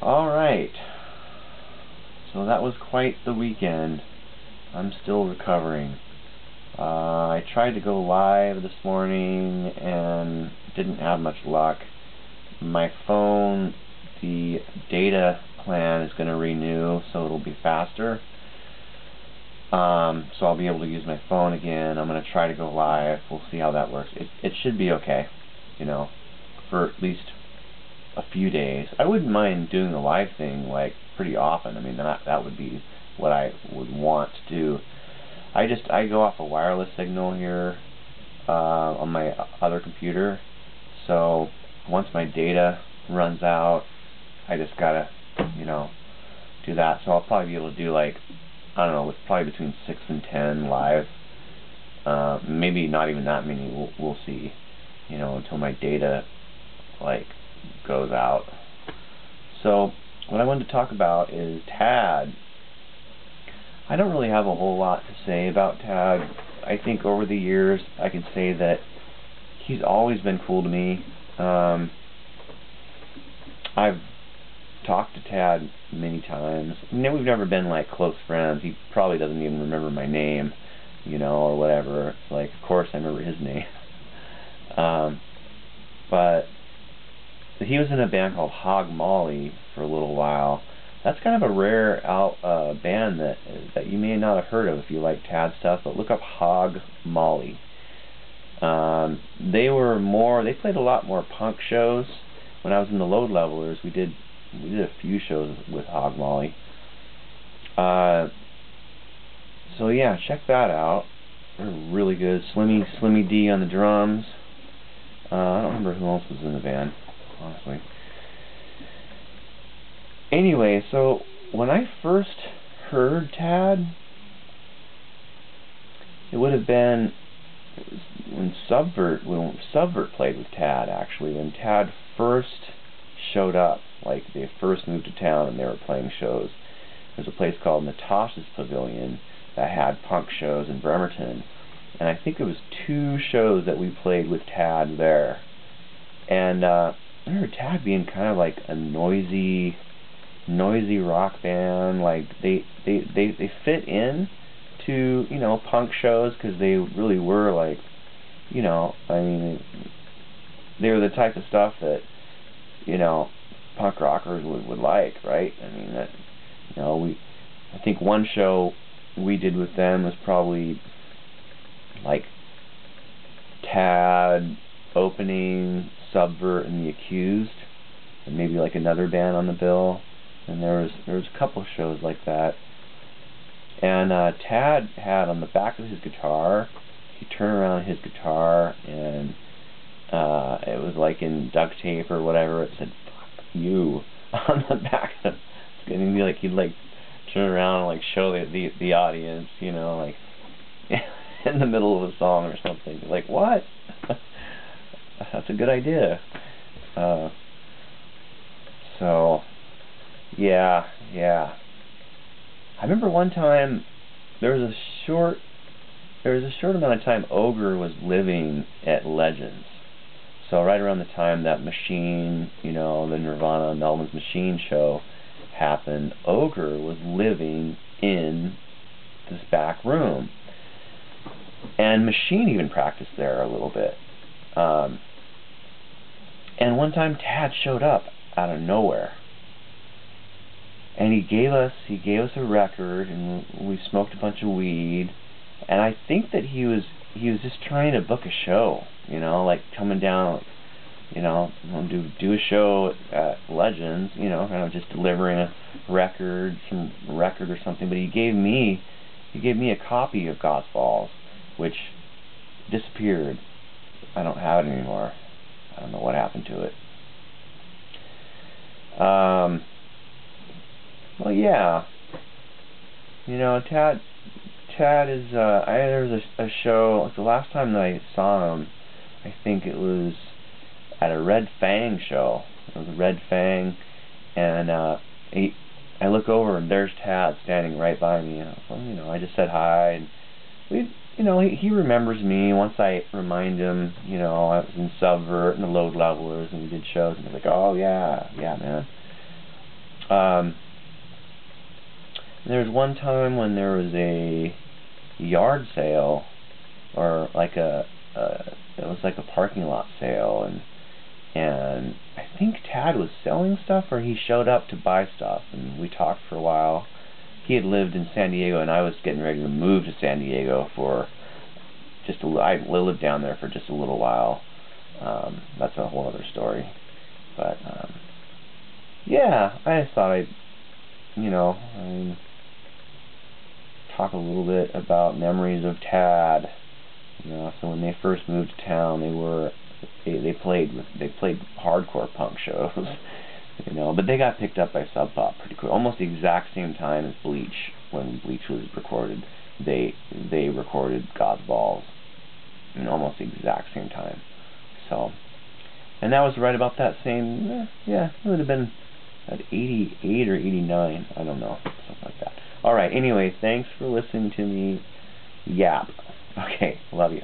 Alright, so that was quite the weekend. I'm still recovering. I tried to go live this morning and didn't have much luck. My phone, the data plan is going to renew, so it'll be faster. So I'll be able to use my phone again. I'm going to try to go live. We'll see how that works. It should be okay, you know, for at least a few days. I wouldn't mind doing the live thing like pretty often. I mean, that would be what I would want to do. I go off a wireless signal here on my other computer, so once my data runs out, I just gotta, you know, do that. So I'll probably be able to do, like, I don't know, probably between 6 and 10 live. Maybe not even that many. We'll see, you know, until my data like goes out. So what I wanted to talk about is Tad. I don't really have a whole lot to say about Tad. I think over the years I can say that he's always been cool to me. I've talked to Tad many times. I mean, we've never been like close friends. He probably doesn't even remember my name, you know, or whatever. It's like, of course I remember his name. But he was in a band called Hog Molly for a little while. That's kind of a rare band that you may not have heard of if you like Tad stuff, but look up Hog Molly. They played a lot more punk shows. When I was in the Load Levelers, we did a few shows with Hog Molly. So yeah, check that out. They're really good. Slimmy D on the drums. I don't remember who else was in the band, honestly. Anyway, so when I first heard Tad, it would have been when Subvert played with Tad, actually, when Tad first showed up. Like, they first moved to town and they were playing shows. There's a place called Natasha's Pavilion that had punk shows in Bremerton, and I think it was 2 shows that we played with Tad there. And I remember Tad being kind of like a noisy rock band. Like they fit in to, you know, punk shows because they really were, like, you know, I mean, they were the type of stuff that, you know, punk rockers would like, right? I mean, that, you know, I think one show we did with them was probably like Tad opening Subvert and the Accused, and maybe like another band on the bill. And there was a couple shows like that. And Tad had on the back of his guitar, he turned around his guitar and it was like in duct tape or whatever. It said "fuck you" on the back of it. And he'd like turn around and like show the audience, you know, like in the middle of a song or something. Like, what? That's a good idea. So yeah. I remember one time there was a short amount of time Ogre was living at Legends. So right around the time that Machine, you know, the Nirvana Melvin's Machine show happened, Ogre was living in this back room. And Machine even practiced there a little bit. And one time Tad showed up out of nowhere. And he gave us a record, and we smoked a bunch of weed. And I think that he was just trying to book a show, you know, like coming down, you know, do a show at Legends, you know, kind of just delivering a record, some record or something. But he gave me a copy of God's Balls, which disappeared. I don't have it anymore. I don't know what happened to it. Well, yeah. You know, Tad is, there was a show, like the last time that I saw him, I think it was at a Red Fang show. It was a Red Fang, and I look over and there's Tad standing right by me. And, you know, I just said hi, and you know, he remembers me. Once I remind him, you know, I was in Subvert and the Load Levelers, and we did shows, and he's like, oh yeah, man. There was one time when there was a yard sale, or like it was like a parking lot sale, and I think Tad was selling stuff, or he showed up to buy stuff, and we talked for a while. He had lived in San Diego, and I was getting ready to move to San Diego for I lived down there for just a little while. That's a whole other story. But yeah, I just thought I'd talk a little bit about memories of Tad. So when they first moved to town, they played hardcore punk shows. But they got picked up by Sub Pop pretty quick. Almost the exact same time as Bleach. When Bleach was recorded, they recorded God's Balls in almost the exact same time. So, and that was right about that same. Yeah, it would have been at 88 or 89. I don't know, something like that. All right. Anyway, thanks for listening to me yap. Okay, love you.